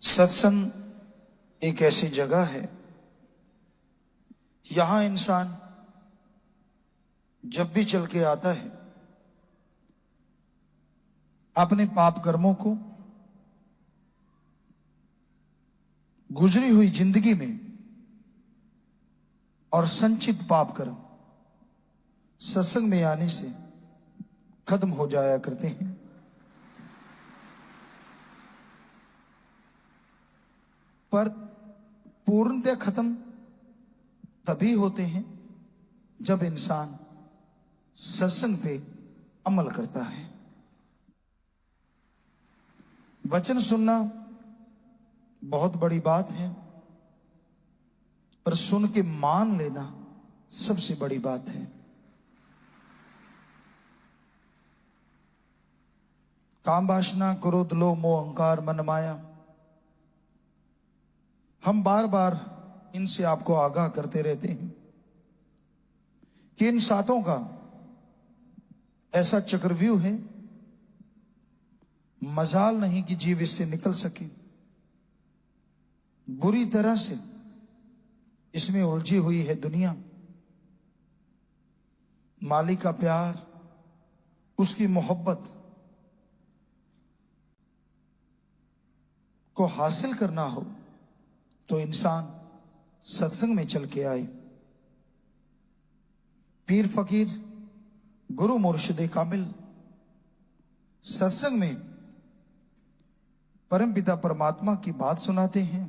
सत्संग एक ऐसी जगह है, यहां इंसान जब भी चल के आता है अपने पाप कर्मों को, गुजरी हुई जिंदगी में और संचित पाप कर्म सत्संग में आने से खत्म हो जाया करते हैं। पर पूर्णतः खत्म तभी होते हैं जब इंसान सत्संग पे अमल करता है। वचन सुनना बहुत बड़ी बात है, पर सुन के मान लेना सबसे बड़ी बात है। काम वासना क्रोध लोभ मोह अहंकार मन माया, हम बार बार इनसे आपको आगाह करते रहते हैं कि इन सातों का ऐसा चक्रव्यूह है, मजाल नहीं कि जीव इससे निकल सके। बुरी तरह से इसमें उलझी हुई है दुनिया। मालिक का प्यार, उसकी मोहब्बत को हासिल करना हो तो इंसान सत्संग में चल के आए। पीर फकीर गुरु मुर्शिद कामिल सत्संग में परमपिता परमात्मा की बात सुनाते हैं।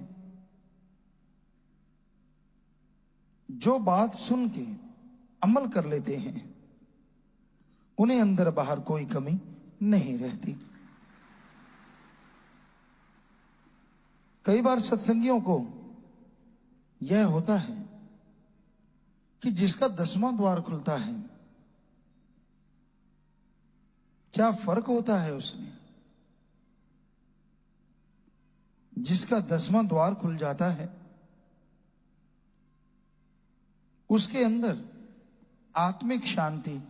जो बात सुन के अमल कर लेते हैं उन्हें अंदर बाहर कोई कमी नहीं रहती। कई बार सत्संगियों को यह होता है कि जिसका 10वां द्वार खुलता है, क्या फर्क होता है उसमें? जिसका 10वां द्वार खुल जाता है उसके अंदर आत्मिक शांति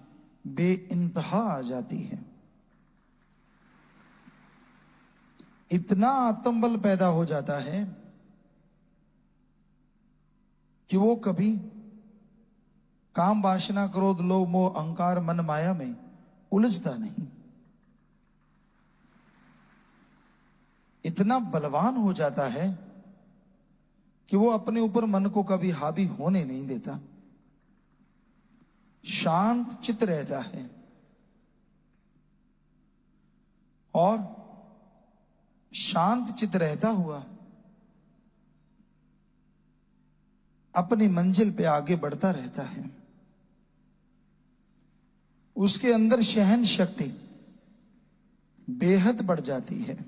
बेइंतहा आ जाती है। इतना आत्मबल पैदा हो जाता है कि वो कभी काम वासना क्रोध लोभ मोह अहंकार मन माया में उलझता नहीं। इतना बलवान हो जाता है कि वो अपने ऊपर मन को कभी हावी होने नहीं देता, शांत चित्त रहता है और शांत चित्त रहता हुआ अपनी मंजिल पे आगे बढ़ता रहता है। उसके अंदर सहन शक्ति बेहद बढ़ जाती है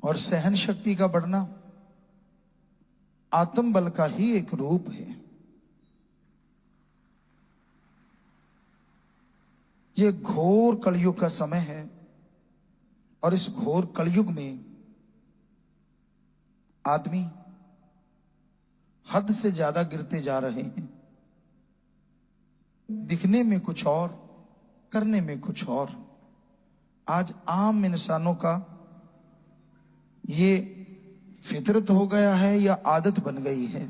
और सहन शक्ति का बढ़ना आत्मबल का ही एक रूप है। ये घोर कलयुग का समय है और इस घोर कलयुग में आदमी हद से ज्यादा गिरते जा रहे हैं। दिखने में कुछ और, करने में कुछ और। आज आम इंसानों का ये फितरत हो गया है या आदत बन गई है।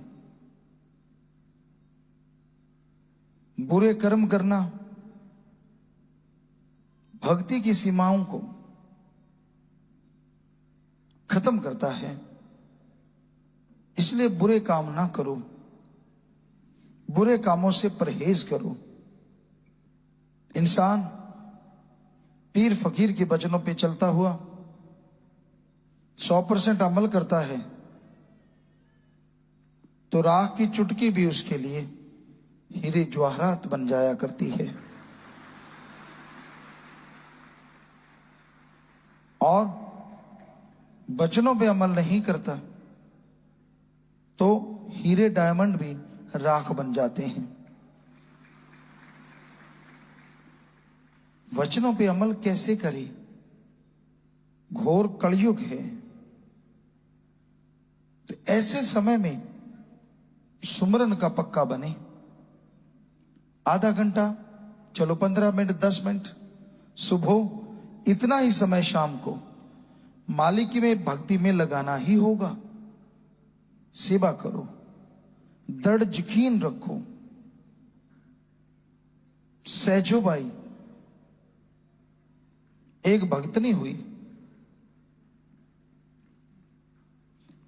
बुरे कर्म करना भक्ति की सीमाओं को खत्म करता है। इसलिए बुरे काम ना करो, बुरे कामों से परहेज करो। इंसान पीर फकीर के वचनों पे चलता हुआ 100% अमल करता है तो राख की चुटकी भी उसके लिए हीरे जवाहरात बन जाया करती है। और वचनों पे अमल नहीं करता तो हीरे डायमंड भी राख बन जाते हैं। वचनों पे अमल कैसे करें? घोर कलयुग है, तो ऐसे समय में सुमरन का पक्का बने। आधा घंटा चलो, 15 मिनट, 10 मिनट सुबह इतना ही समय शाम को मालिक में भक्ति में लगाना ही होगा। सेवा करो, दृढ़ यकीन रखो। सहजो बाई एक भक्तनी हुई,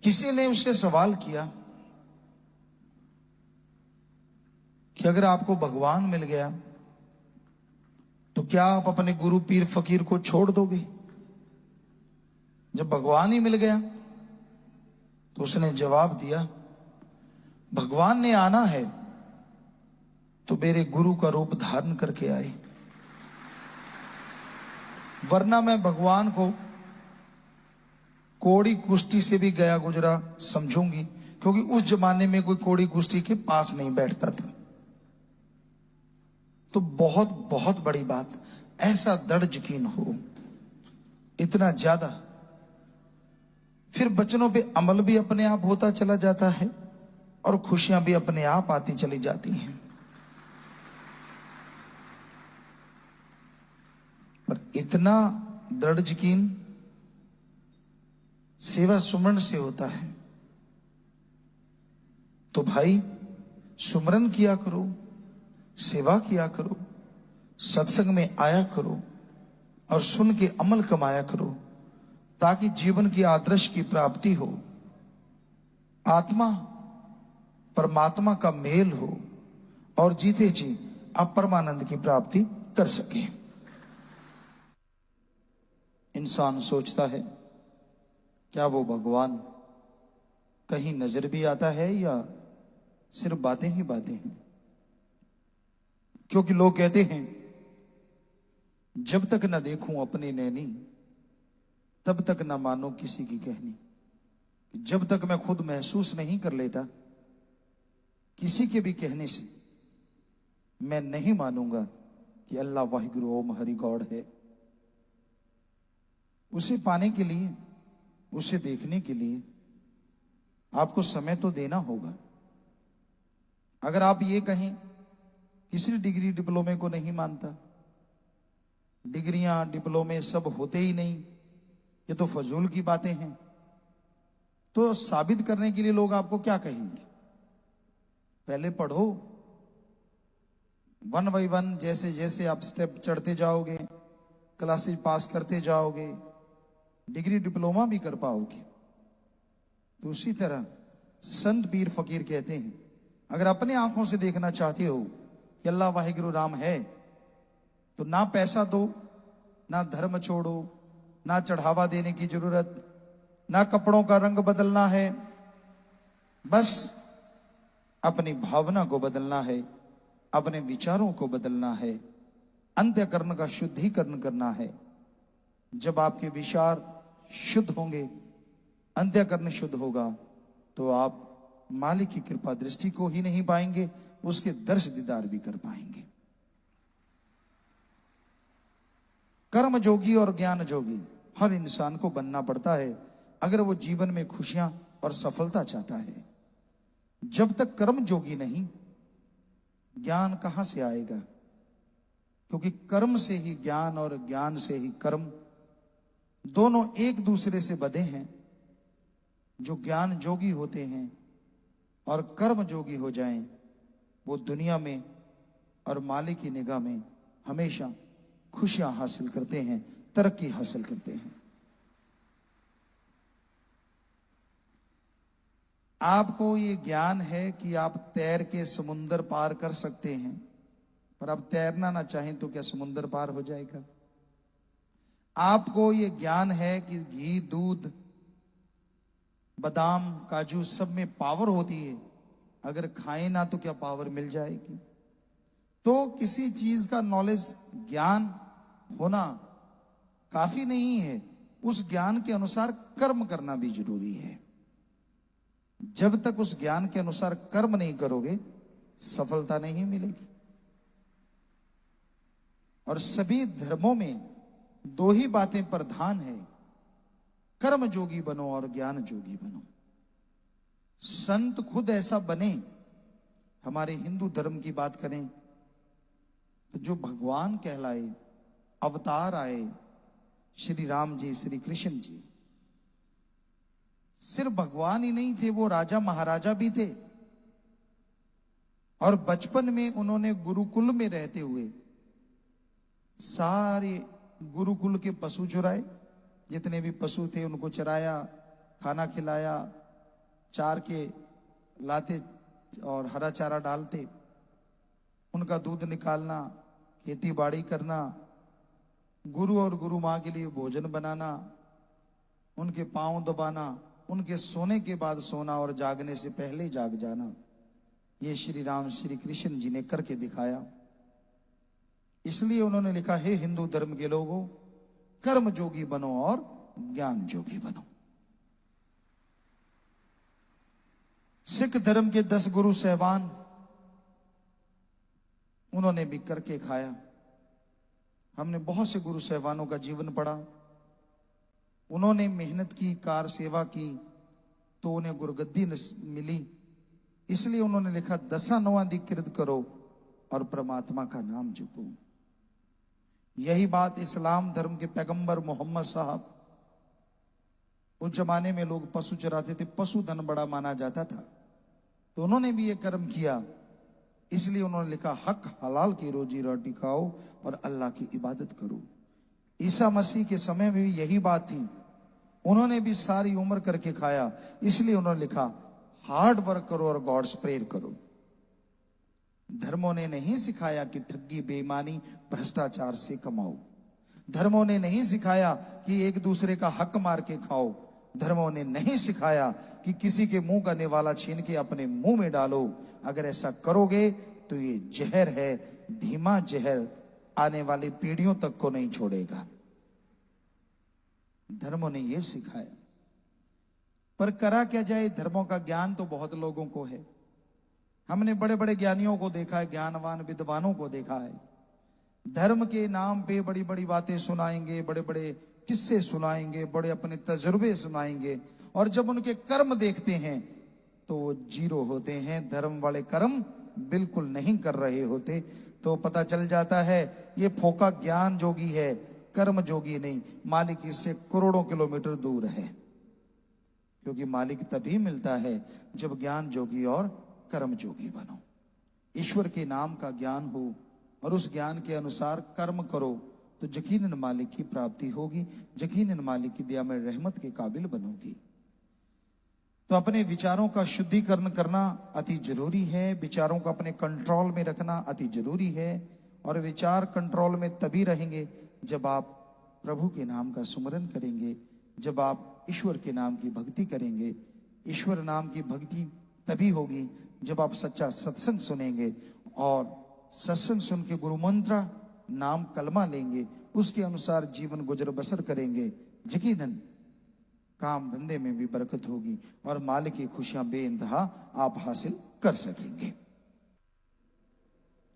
किसी ने उससे सवाल किया कि अगर आपको भगवान मिल गया तो क्या आप अपने गुरु पीर फकीर को छोड़ दोगे? जब भगवान ही मिल गया तो उसने जवाब दिया, भगवान ने आना है तो मेरे गुरु का रूप धारण करके आए, वरना मैं भगवान को कोड़ी कुश्ती से भी गया गुजरा समझूंगी, क्योंकि उस जमाने में कोई कोड़ी कुश्ती के पास नहीं बैठता था। तो बहुत बहुत बड़ी बात, ऐसा दृढ़ यकीन हो, इतना ज्यादा, फिर वचनों पे अमल भी अपने आप होता चला जाता है और खुशियां भी अपने आप आती चली जाती हैं। पर इतना दृढ़ यकीन सेवा सुमरण से होता है। तो भाई सुमरन किया करो, सेवा किया करो, सत्संग में आया करो और सुन के अमल कमाया करो, ताकि जीवन की आदर्श की प्राप्ति हो, आत्मा परमात्मा का मेल हो और जीते जी आप परमानंद की प्राप्ति कर सके। इंसान सोचता है क्या वो भगवान कहीं नजर भी आता है या सिर्फ बातें ही बातें हैं? क्योंकि लोग कहते हैं जब तक न देखूं अपनी नैनी तब तक न मानो किसी की कहनी। जब तक मैं खुद महसूस नहीं कर लेता किसी के भी कहने से, मैं नहीं मानूंगा कि अल्लाह वाहिगुरु ओम हरि गॉड है। उसे पाने के लिए, उसे देखने के लिए आपको समय तो देना होगा। अगर आप ये कहें किसी डिग्री डिप्लोमे को नहीं मानता, डिग्रियां डिप्लोमे सब होते ही नहीं, ये तो फजूल की बातें हैं, तो साबित करने के लिए लोग आपको क्या कहेंगे? पहले पढ़ो, 1 बाय 1 जैसे जैसे आप स्टेप चढ़ते जाओगे, क्लासेस पास करते जाओगे, डिग्री डिप्लोमा भी कर पाओगे। तो उसी तरह संत पीर फकीर कहते हैं, अगर अपने आंखों से देखना चाहते हो कि अल्लाह वाहिगुरु राम है, तो ना पैसा दो, ना धर्म छोड़ो, ना चढ़ावा देने की जरूरत, ना कपड़ों का रंग बदलना है, बस अपनी भावना को बदलना है, अपने विचारों को बदलना है, अंतःकरण का शुद्धिकरण करना है। जब आपके विचार शुद्ध होंगे, अंतःकरण शुद्ध होगा, तो आप मालिक की कृपा दृष्टि को ही नहीं पाएंगे, उसके दर्श दीदार भी कर पाएंगे। कर्म जोगी और ज्ञान जोगी हर इंसान को बनना पड़ता है अगर वो जीवन में खुशियां और सफलता चाहता है। जब तक कर्म जोगी नहीं, ज्ञान कहां से आएगा? क्योंकि कर्म से ही ज्ञान और ज्ञान से ही कर्म, दोनों एक दूसरे से बंधे हैं। जो ज्ञान जोगी होते हैं और कर्म जोगी हो जाएं, वो दुनिया में और मालिक की निगाह में हमेशा खुशियां हासिल करते हैं, तरक्की हासिल करते हैं। आपको ये ज्ञान है कि आप तैर के समुंदर पार कर सकते हैं, पर आप तैरना ना चाहें तो क्या समुंदर पार हो जाएगा? आपको ये ज्ञान है कि घी, दूध, बादाम, काजू सब में पावर होती है, अगर खाएं ना तो क्या पावर मिल जाएगी? तो किसी चीज का नॉलेज, ज्ञान होना काफी नहीं है, उस ज्ञान के अनुसार कर्म करना भी जरूरी है। जब तक उस ज्ञान के अनुसार कर्म नहीं करोगे, सफलता नहीं मिलेगी। और सभी धर्मों में दो ही बातें प्रधान है, कर्म जोगी बनो और ज्ञान जोगी बनो। संत खुद ऐसा बने। हमारे हिंदू धर्म की बात करें तो जो भगवान कहलाए, अवतार आए, श्री राम जी, श्री कृष्ण जी सिर्फ भगवान ही नहीं थे, वो राजा महाराजा भी थे। और बचपन में उन्होंने गुरुकुल में रहते हुए सारे गुरुकुल के पशु चुराए, जितने भी पशु थे उनको चराया, खाना खिलाया, चार के लाते और हरा चारा डालते, उनका दूध निकालना, खेती बाड़ी करना, गुरु और गुरु माँ के लिए भोजन बनाना, उनके पांव दबाना, उनके सोने के बाद सोना और जागने से पहले जाग जाना, ये श्री राम श्री कृष्ण जी ने करके दिखाया। इसलिए उन्होंने लिखा, हे हिंदू धर्म के लोगों, कर्म जोगी बनो और ज्ञान जोगी बनो। सिख धर्म के 10 गुरु सहबान, उन्होंने भी करके खाया। हमने बहुत से गुरु सहबानों का जीवन पढ़ा, उन्होंने मेहनत की, कार सेवा की, तो उन्हें गुरगद्दी मिली। इसलिए उन्होंने लिखा, दसा नौं दी किरत करो और परमात्मा का नाम जपो। यही बात इस्लाम धर्म के पैगंबर मोहम्मद साहब, उस जमाने में लोग पशु चराते थे, पशु धन बड़ा माना जाता था, तो उन्होंने भी ये कर्म किया। इसलिए उन्होंने लिखा, हक हलाल की रोजी रोटी खाओ और अल्लाह की इबादत करो। ईसा मसीह के समय में भी यही बात थी, उन्होंने भी सारी उम्र करके खाया। इसलिए उन्होंने लिखा, हार्ड वर्क करो और गॉड्स प्रेयर करो। धर्मों ने नहीं सिखाया कि ठगी, बेईमानी, भ्रष्टाचार से कमाओ। धर्मों ने नहीं सिखाया कि एक दूसरे का हक मार के खाओ। धर्मों ने नहीं सिखाया कि किसी के मुंह का निवाला छीन के अपने मुंह में डालो। अगर ऐसा करोगे तो ये जहर है, धीमा जहर, आने वाली पीढ़ियों तक को नहीं छोड़ेगा। धर्मों ने यह सिखाया, पर करा क्या जाए, धर्मों का ज्ञान तो बहुत लोगों को है। हमने बड़े बड़े ज्ञानियों को देखा है, ज्ञानवान विद्वानों को देखा है, धर्म के नाम पे बड़ी बड़ी बातें सुनाएंगे, बड़े बड़े किस्से सुनाएंगे, बड़े अपने तजुर्बे सुनाएंगे, और जब उनके कर्म देखते हैं तो वो जीरो होते हैं, धर्म वाले कर्म बिल्कुल नहीं कर रहे होते। तो पता चल जाता है ये फोका ज्ञान जोगी है, कर्म जोगी नहीं। मालिक इससे करोड़ों किलोमीटर दूर है, क्योंकि मालिक तभी मिलता है जब ज्ञान जोगी और कर्म जोगी बनो। ईश्वर के नाम का ज्ञान हो और उस ज्ञान के अनुसार कर्म करो तो यकीनन मालिक की प्राप्ति होगी, यकीनन मालिक की दया में रहमत के काबिल बनोगी। तो अपने विचारों का शुद्धिकरण करना अति जरूरी है, विचारों को अपने कंट्रोल में रखना अति जरूरी है। और विचार कंट्रोल में तभी रहेंगे जब आप प्रभु के नाम का सुमरन करेंगे, जब आप ईश्वर के नाम की भक्ति करेंगे। ईश्वर नाम की भक्ति तभी होगी जब आप सच्चा सत्संग सुनेंगे, और सत्संग सुन के गुरु मंत्र नाम कलमा लेंगे, उसके अनुसार जीवन गुजर बसर करेंगे। यकीनन काम धंधे में भी बरकत होगी और मालिक की खुशियां बेइंतहा आप हासिल कर सकेंगे।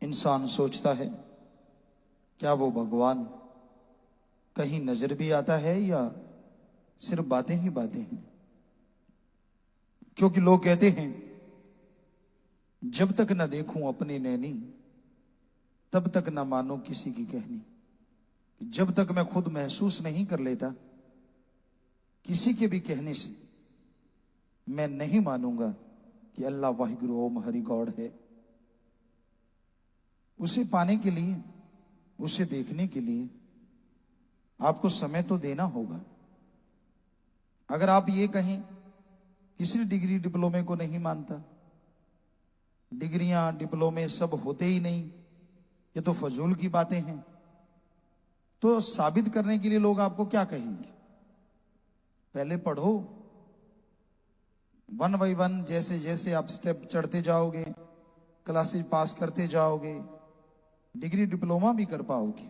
इंसान सोचता है क्या वो भगवान कहीं नजर भी आता है या सिर्फ बातें ही बातें हैं? क्योंकि लोग कहते हैं जब तक न देखूं अपनी नैनी तब तक न मानो किसी की कहनी। जब तक मैं खुद महसूस नहीं कर लेता किसी के भी कहने से, मैं नहीं मानूंगा कि अल्लाह वाहिगुरु ओम हरि गॉड है। उसे पाने के लिए, उसे देखने के लिए आपको समय तो देना होगा। अगर आप ये कहें किसी डिग्री डिप्लोमे को नहीं मानता, डिग्रियां डिप्लोमे सब होते ही नहीं, ये तो फजूल की बातें हैं, तो साबित करने के लिए लोग आपको क्या कहेंगे? पहले पढ़ो, 1 बाय 1 जैसे जैसे आप स्टेप चढ़ते जाओगे, क्लासेस पास करते जाओगे, डिग्री डिप्लोमा भी कर पाओगे।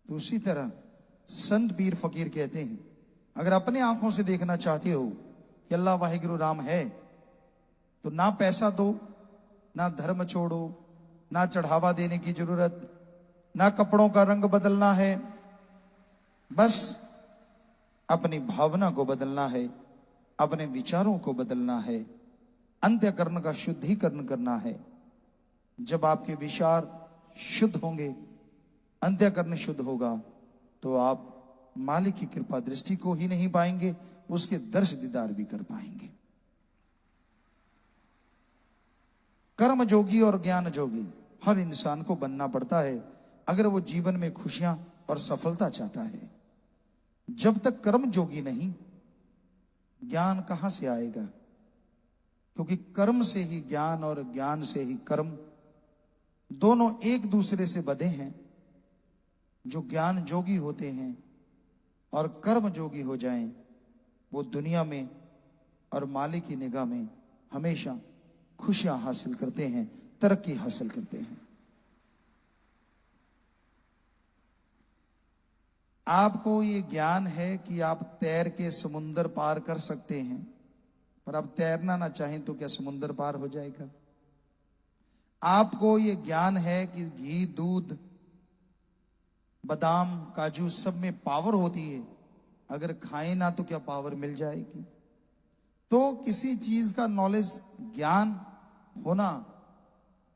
तो उसी तरह संत पीर फकीर कहते हैं अगर अपने आंखों से देखना चाहते हो कि अल्लाह वाहिगुरु राम है, तो ना पैसा दो, ना धर्म छोड़ो, ना चढ़ावा देने की जरूरत, ना कपड़ों का रंग बदलना है, बस अपनी भावना को बदलना है, अपने विचारों को बदलना है, अंतःकरण का शुद्धिकरण करना है। जब आपके विचार शुद्ध होंगे, अंतःकरण शुद्ध होगा, तो आप मालिक की कृपा दृष्टि को ही नहीं पाएंगे, उसके दर्श दीदार भी कर पाएंगे। कर्म जोगी और ज्ञान जोगी हर इंसान को बनना पड़ता है अगर वो जीवन में खुशियां और सफलता चाहता है। जब तक कर्म जोगी नहीं, ज्ञान कहां से आएगा? क्योंकि कर्म से ही ज्ञान और ज्ञान से ही कर्म, दोनों एक दूसरे से बंधे हैं। जो ज्ञान जोगी होते हैं और कर्म जोगी हो जाएं, वो दुनिया में और मालिक की निगाह में हमेशा खुशियां हासिल करते हैं, तरक्की हासिल करते हैं। आपको ये ज्ञान है कि आप तैर के समुंदर पार कर सकते हैं, पर आप तैरना ना चाहें तो क्या समुंदर पार हो जाएगा? आपको ये ज्ञान है कि घी, दूध, बादाम, काजू सब में पावर होती है, अगर खाएं ना तो क्या पावर मिल जाएगी? तो किसी चीज का नॉलेज, ज्ञान होना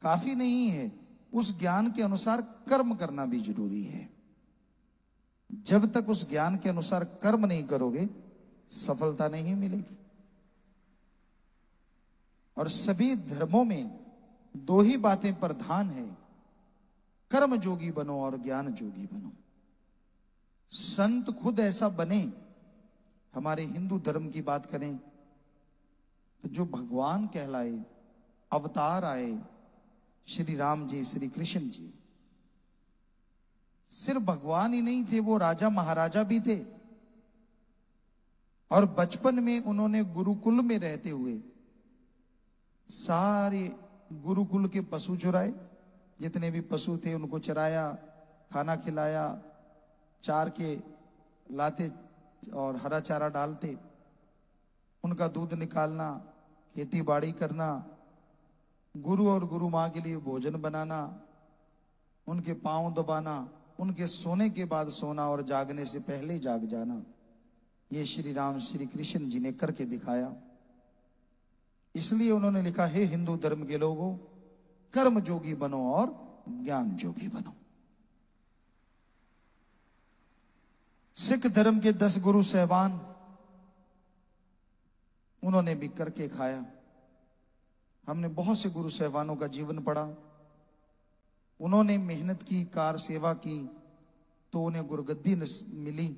काफी नहीं है, उस ज्ञान के अनुसार कर्म करना भी जरूरी है। जब तक उस ज्ञान के अनुसार कर्म नहीं करोगे, सफलता नहीं मिलेगी। और सभी धर्मों में दो ही बातें प्रधान है, कर्म जोगी बनो और ज्ञान जोगी बनो। संत खुद ऐसा बने। हमारे हिंदू धर्म की बात करें तो जो भगवान कहलाए, अवतार आए, श्री राम जी, श्री कृष्ण जी, सिर्फ भगवान ही नहीं थे, वो राजा महाराजा भी थे। और बचपन में उन्होंने गुरुकुल में रहते हुए सारे गुरुकुल के पशु चुराए, जितने भी पशु थे उनको चराया, खाना खिलाया, चार के लाते और हरा चारा डालते, उनका दूध निकालना, खेती बाड़ी करना, गुरु और गुरु माँ के लिए भोजन बनाना, उनके पांव दबाना, उनके सोने के बाद सोना और जागने से पहले जाग जाना, ये श्री राम श्री कृष्ण जी ने करके दिखाया। इसलिए उन्होंने लिखा, हे हिंदू धर्म के लोगों, कर्म जोगी बनो और ज्ञान जोगी बनो। सिख धर्म के 10 गुरु साहबान, उन्होंने भी करके खाया। हमने बहुत से गुरु साहबानों का जीवन पढ़ा। उन्होंने मेहनत की, कार सेवा की, तो उन्हें गुरगद्दी मिली।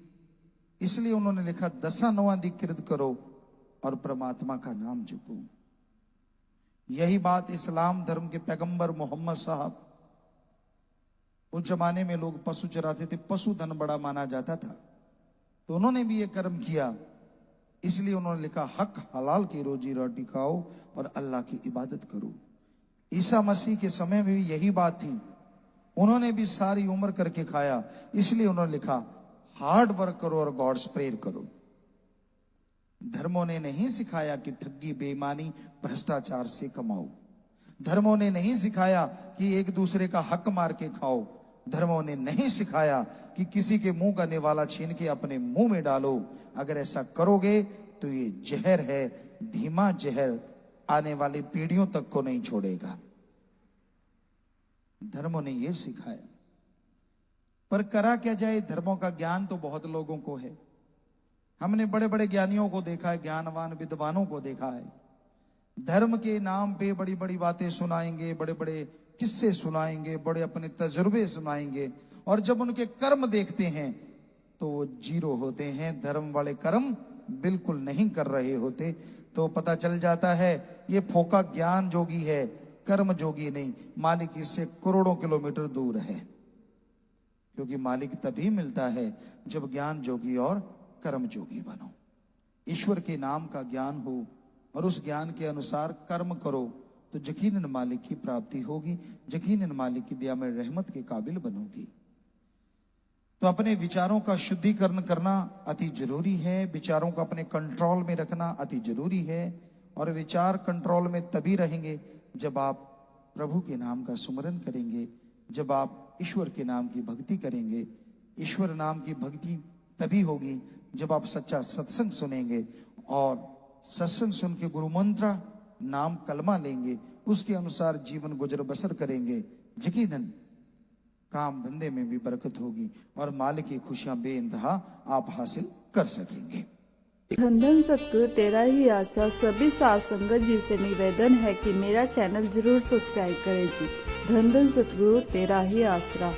इसलिए उन्होंने लिखा, 10 नौवां दी किरत करो और परमात्मा का नाम जपो। यही बात इस्लाम धर्म के पैगंबर मोहम्मद साहब, उस जमाने में लोग पशु चराते थे, पशु धन बड़ा माना जाता था, तो उन्होंने भी ये कर्म किया। इसलिए उन्होंने लिखा, हक हलाल की रोजी रोटी खाओ और अल्लाह की इबादत करो। ईसा मसीह के समय में भी यही बात थी, उन्होंने भी सारी उम्र करके खाया। इसलिए उन्होंने लिखा, हार्ड वर्क करो और गॉड्स प्रेयर करो। धर्मों ने नहीं सिखाया कि ठगी, बेईमानी, भ्रष्टाचार से कमाओ। धर्मों ने नहीं सिखाया कि एक दूसरे का हक मार के खाओ। धर्मों ने नहीं सिखाया कि किसी के मुंह का निवाला छीन के अपने मुंह में डालो। अगर ऐसा करोगे तो ये जहर है, धीमा जहर, आने वाली पीढ़ियों तक को नहीं छोड़ेगा। धर्मों ने यह सिखाया। पर करा क्या जाए, धर्मों का ज्ञान तो बहुत लोगों को है। हमने बड़े बड़े ज्ञानियों को देखा है, ज्ञानवान विद्वानों को देखा है, धर्म के नाम पे बड़ी बड़ी बातें सुनाएंगे, बड़े बड़े किस्से सुनाएंगे, बड़े अपने तजुर्बे सुनाएंगे, और जब उनके कर्म देखते हैं तो वो जीरो होते हैं। धर्म वाले कर्म बिल्कुल नहीं कर रहे होते। तो पता चल जाता है ये फोका ज्ञान जोगी है, कर्म जोगी नहीं। मालिक इससे करोड़ों किलोमीटर दूर है। क्योंकि मालिक तभी मिलता है जब ज्ञान जोगी और कर्म जोगी बनो, ईश्वर के नाम का ज्ञान हो और उस ज्ञान के अनुसार कर्म करो, तो यकीनन मालिक की प्राप्ति होगी, यकीनन मालिक की दया में रहमत के काबिल बनोगी। तो अपने विचारों का शुद्धिकरण करना अति जरूरी है, विचारों को अपने कंट्रोल में रखना अति जरूरी है। और विचार कंट्रोल में तभी रहेंगे जब आप प्रभु के नाम का सुमरन करेंगे, जब आप ईश्वर के नाम की भक्ति करेंगे। ईश्वर नाम की भक्ति तभी होगी जब आप सच्चा सत्संग सुनेंगे और सत्संग सुन के गुरु मंत्र नाम कलमा लेंगे, उसके अनुसार जीवन गुजर बसर करेंगे। यकीनन काम धंधे में भी बरकत होगी और माल की खुशियां बेइंतहा आप हासिल कर सकेंगे। धन धन सतगुरु तेरा ही आसरा। सभी साध संगत जी से निवेदन है कि मेरा चैनल जरूर सब्सक्राइब करें जी। धन धन सतगुरु तेरा ही आसरा।